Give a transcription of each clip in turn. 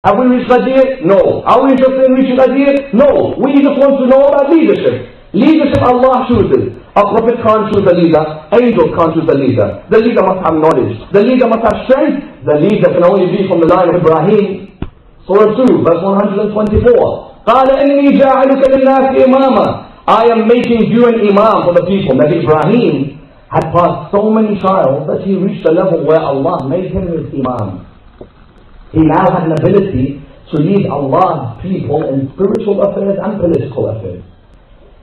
Have we reached Qadir? No. Are we interested in reaching Qadir? No. We just want to know about leadership. Leadership Allah chooses. A prophet can't choose a leader. Angels can't choose a leader. The leader must have knowledge. The leader must have strength. The leader can only be from the line of Ibrahim. Surah 2, verse 124. قَالَ إِنِّي جَاعِلُكَ لِلنَّاسِ إِمَامًا. I am making you an imam for the people. That Ibrahim had passed so many trials that he reached a level where Allah made him his imam. He now had an ability to lead Allah's people in spiritual affairs and political affairs.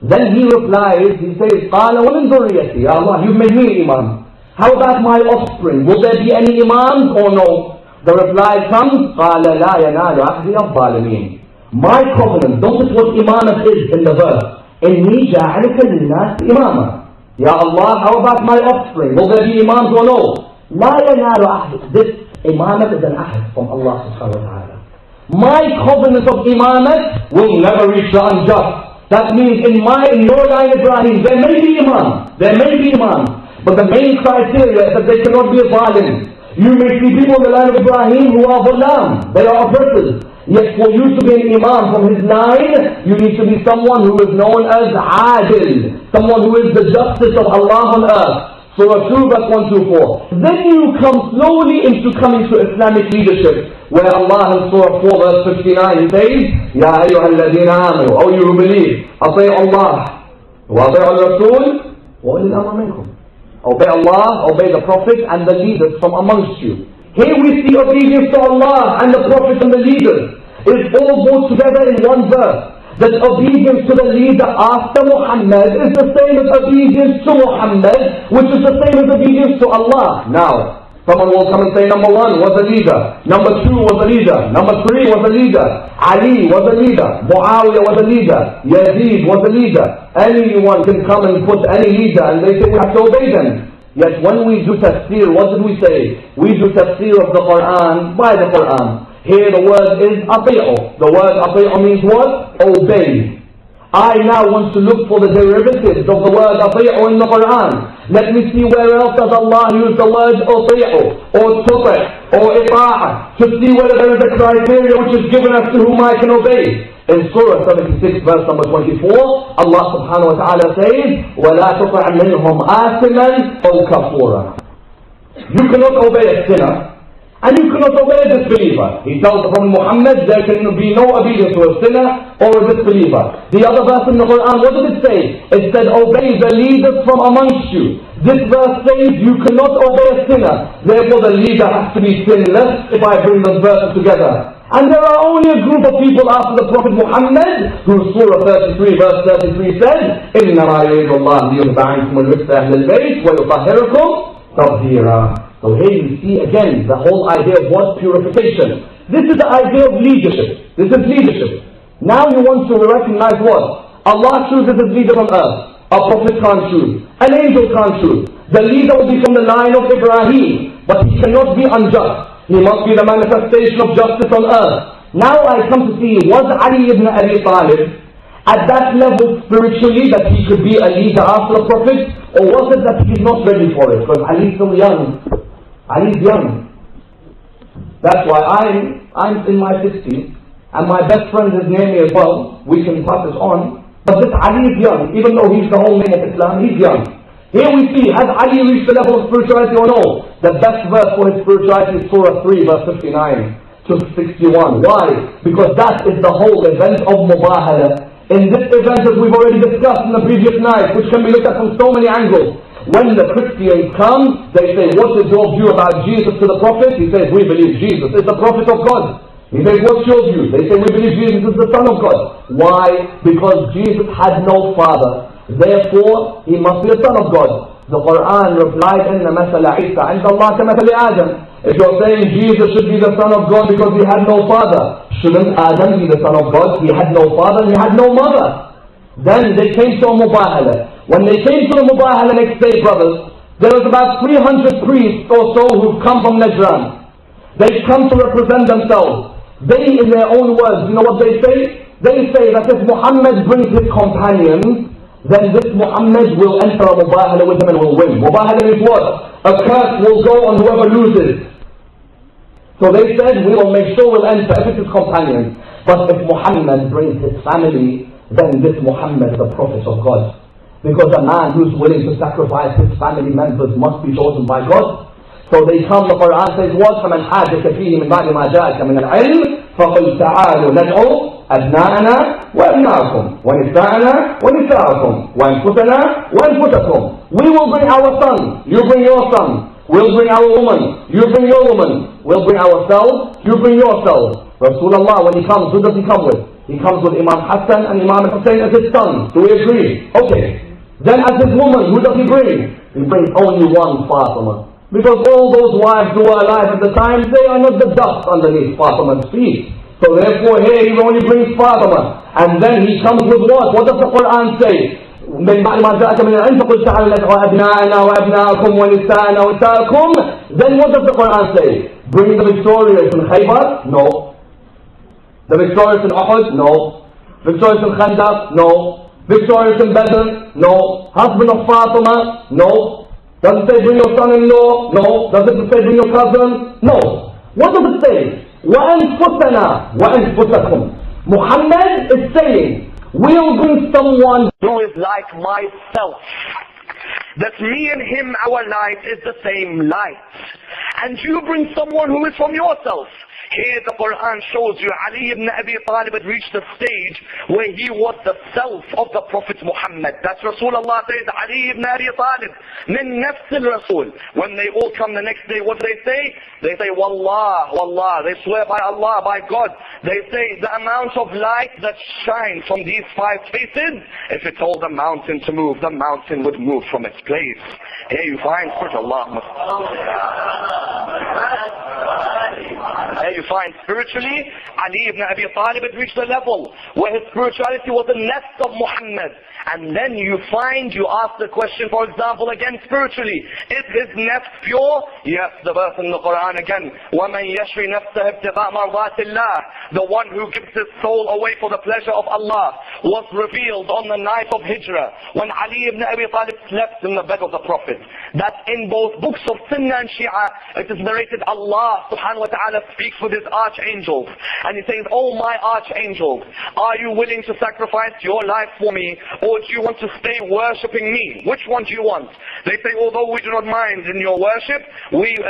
Then he replies, he says, قَالَ وَمِنْ ذُرِّيَّتِي. Ya Allah, you've made me imam. How about my offspring? Will there be any imams or no? The reply comes, قَالَ لَا يَنَالُ عَهْدِيَ الظَّالِمِينَ. My covenant, notice what imamat is in the verse. إِنِّي جَاعِلُكَ لِلنَّاسِ إِمَامًا. Ya Allah, how about my offspring? Will there be imams or no? لَا يَنَالُ عَهْدِ. This imamat is an ahd from Allah subhanahu wa ta'ala. My covenant of imamat will never reach the unjust. That means in your line Ibrahim, there may be imams, but the main criteria is that they cannot be a zalim. You may see people in the line of Ibrahim who are zalam, they are oppressors. Yet for you to be an imam from his line, you need to be someone who is known as adil, someone who is the justice of Allah on earth. Surah 2 verse 124. Then you come slowly into coming to Islamic leadership, where Allah in Surah 4 verse 59 says, Ya ayyuha alladhina amanu, O you who believe, Atay Allah, wa atay al-Rasul, wa ulil amr minkum. Obey Allah, obey the Prophet and the leaders from amongst you. Here we see obedience to Allah and the Prophet and the leaders is all brought together in one verse. That obedience to the leader after Muhammad is the same as obedience to Muhammad, which is the same as obedience to Allah. Now, someone will come and say, number 1 was a leader, number 2 was a leader, number 3 was a leader, Ali was a leader, Muawiyah was a leader, Yazid was a leader. Anyone can come and put any leader and they say we have to obey them. Yet when we do tafsir, what did we say? We do tafsir of the Quran by the Quran. Here the word is ati'u. The word ati'u means what? Obey. I now want to look for the derivatives of the word ati'u in the Quran. Let me see where else does Allah use the word ati'u or tuti' or ita'ah, to see whether there is a criteria which is given as to whom I can obey. In Surah 76 verse number 24, Allah subhanahu wa ta'ala says, وَلَا تُطِعْ مِنْهُمْ آثِمًا أَوْ كَفُورًا. You cannot obey a sinner, and you cannot obey a disbeliever. He tells the Prophet Muhammad there can be no obedience to a sinner or a disbeliever. The other verse in the Quran, what did it say? It said, obey the leaders from amongst you. This verse says you cannot obey a sinner. Therefore the leader has to be sinless if I bring those verses together. And there are only a group of people after the Prophet Muhammad, who Surah 33 verse 33 said, إِنَّمَا يُرِيدُ اللَّهُ لِيُذْهِبَ عَنكُمُ الرِّجْسَ أَهْلَ الْبَيْتِ وَيُطَهِّرَكُمْ تَطْهِيرًا. So here you see again the whole idea of what? Purification. This is the idea of leadership. This is leadership. Now you want to recognize what? Allah chooses his leader on earth. A prophet can't choose. An angel can't choose. The leader will be from the line of Ibrahim, but he cannot be unjust. He must be the manifestation of justice on earth. Now I come to see, was Ali ibn Abi Talib at that level spiritually that he could be a leader after a prophet? Or was it that he's not ready for it? Because Ali's still young. Ali's young. That's why I'm in my 60s, and my best friend is near me as well. We can pass this on. But this Ali is young, even though he's the whole name of Islam, he's young. Here we see, has Ali reached the level of spirituality or no? The best verse for his spirituality is Surah 3 verse 59 to 61. Why? Because that is the whole event of Mubahala. In this event, as we've already discussed in the previous night, which can be looked at from so many angles, when the Christians come, they say, what is your view about Jesus to the Prophet? He says, we believe Jesus is the Prophet of God. He says, what's your view? They say, we believe Jesus is the Son of God. Why? Because Jesus had no father. Therefore, he must be a son of God. The Quran replied, إِنَّ مَثَلَ عِيسَى عِنْدَ اللَّهِ كَمَثَلِ آدَمَ. If you're saying Jesus should be the son of God because he had no father, shouldn't Adam be the son of God? He had no father, he had no mother. Then they came to a mubahala. When they came to the mubahala next day, brothers, there was about 300 priests or so who've come from Najran. They've come to represent themselves. They, in their own words, you know what they say? They say that if Muhammad brings his companions, then this Muhammad will enter a mubahala with him and will win. Mubahala means what? A curse will go on whoever loses. So So they said, we will make sure we'll enter if it is companions. But if Muhammad brings his family, then this Muhammad is the prophet of God. Because a man who's willing to sacrifice his family members must be chosen by God. So they come, the Quran says, what? فَمَنْ حَاجَكَ فِيهِ مِنْ بَعْدِ مَا جَاءَكَ مِنَ الْعِلْمِ فَقُلْ تَعَالُوا نَدْعُوا أَبْنَاءَنَا وَأَبْنَاءَكُمْ وَنِسَاءَنَا وَنِسَاءَكُمْ وَأَنفُسَنَا وَأَنفُسَكُمْ. We will bring our son, you bring your son. We'll bring our woman, you bring your woman. We'll bring ourselves, you bring yourselves. Rasulullah, when he comes, who does he come with? He comes with Imam Hassan and Imam Hussein as his son. Do we agree? Okay. Then as his woman, who does he bring? He brings only one, Fatima. Because all those wives who were alive at the time, they are not the dust underneath Fatima's feet. So therefore here he only brings Fatima. And then he comes with what? What does the Quran say? من بعد ما جاءك من العلم فقل تعالوا ندعو أبناءنا وأبناءكم ونساءنا ونساءكم. Then what does the Quran say? Bring the victorious in Khaybar? No. The victorious in Uhud? No. Victorious in Khandaq? No. Victorious in Badr? No. Husband of Fatima? No. Does it say bring your son-in-law? No. Does it say bring your cousin? No. What does it say? وَأَنفُسَنَا وَأَنفُسَكُمْ. Muhammad is saying, we'll bring someone who is like myself. That me and him, our light is the same light. And you bring someone who is from yourself. Here the Quran shows you Ali ibn Abi Talib had reached the stage where he was the self of the Prophet Muhammad. That's Rasulullah says, Ali ibn Abi Talib, min nafs al-Rasul. When they all come the next day, what do they say? They say, Wallah, Wallah. They swear by Allah, by God. They say, the amount of light that shines from these five faces, if it told the mountain to move, the mountain would move from its place. Here you find, Here you find spiritually, Ali ibn Abi Talib had reached a level where his spirituality was the nest of Muhammad. And then you ask the question, for example, again spiritually, is his nafs pure? Yes, the verse in the Quran again, وَمَنْ يَشْرِ نَفْسَهِ ابْتِغَاءَ مَرْضَاتِ اللَّهِ. The one who gives his soul away for the pleasure of Allah was revealed on the night of Hijrah, when Ali ibn Abi Talib slept in the bed of the Prophet. That in both books of Sunnah and Shia, it is narrated Allah subhanahu wa ta'ala speaks with his archangels. And he says, oh my archangels, are you willing to sacrifice your life for me? Or do you want to stay worshipping me? Which one do you want? They say, although we do not mind in your worship,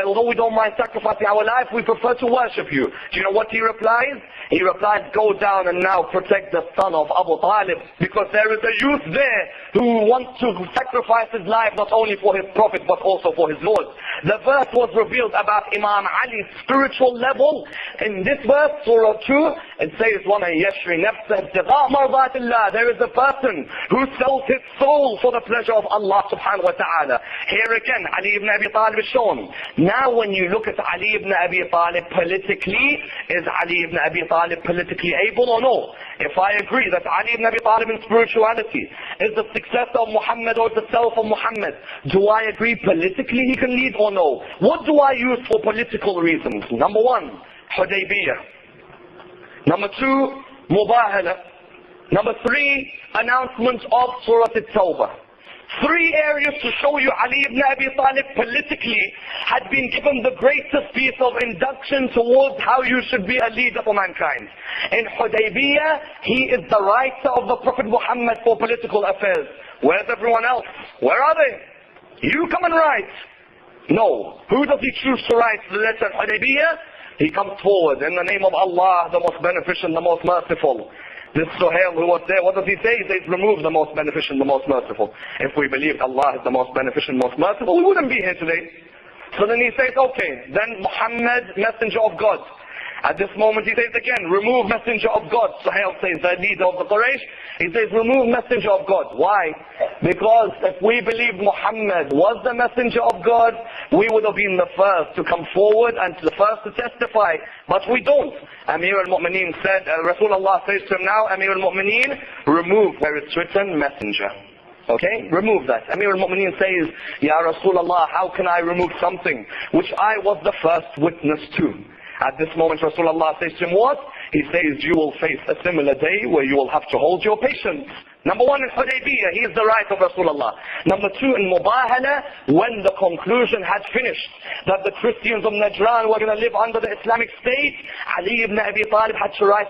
although we don't mind sacrificing our life, we prefer to worship you. Do you know what he replies? He replies, go down and now protect the son of Abu Talib, because there is a youth there who wants to sacrifice his life not only for his prophet but also for his Lord. The verse was revealed about Imam Ali's spiritual level. In this verse, Surah 2, it says, وَمَنْ يَشْرِ نَفْسَهِ ابْتِغَاءَ مَرْضَاتِ اللَّهِ. There is a person who sells his soul for the pleasure of Allah subhanahu wa ta'ala. Here again, Ali ibn Abi Talib is shown. Now when you look at Ali ibn Abi Talib politically, is Ali ibn Abi Talib politically able or no? If I agree that Ali ibn Abi Talib in spirituality is the successor of Muhammad or the self of Muhammad, do I agree politically he can lead or no? What do I use for political reasons? Number one, Hudaybiyah. Number two, Mubahala. Number three, announcement of Surah At-Tawbah. Three areas to show you Ali ibn Abi Talib politically had been given the greatest piece of induction towards how you should be a leader for mankind. In Hudaybiyah, he is the writer of the Prophet Muhammad for political affairs. Where's everyone else? Where are they? You come and write. No. Who does he choose to write the letter Hudaybiyah? He comes forward in the name of Allah, the most beneficent, the most merciful. This Suhail who was there, what does he say? He says, remove the most beneficent, the most merciful. If we believed Allah is the most beneficent, most merciful, we wouldn't be here today. So then he says, okay, then Muhammad, messenger of God. At this moment he says again, remove messenger of God. Suhail says, the leader of the Quraysh, he says, remove messenger of God. Why? Because if we believe Muhammad was the messenger of God, we would have been the first to come forward and the first to testify. But we don't. Amir al-Mu'mineen said, Rasulullah says to him now, Amir al-Mu'mineen, remove where it's written messenger. Okay? Remove that. Amir al-Mu'mineen says, Ya Rasulullah, how can I remove something which I was the first witness to? At this moment Rasulullah says to him, what? He says you will face a similar day where you will have to hold your patience. Number one, in Hudaybiyah, he is the right of Rasulullah. Number two, in Mubahala, when the conclusion had finished that the Christians of Najran were going to live under the Islamic State, Ali ibn Abi Talib had to write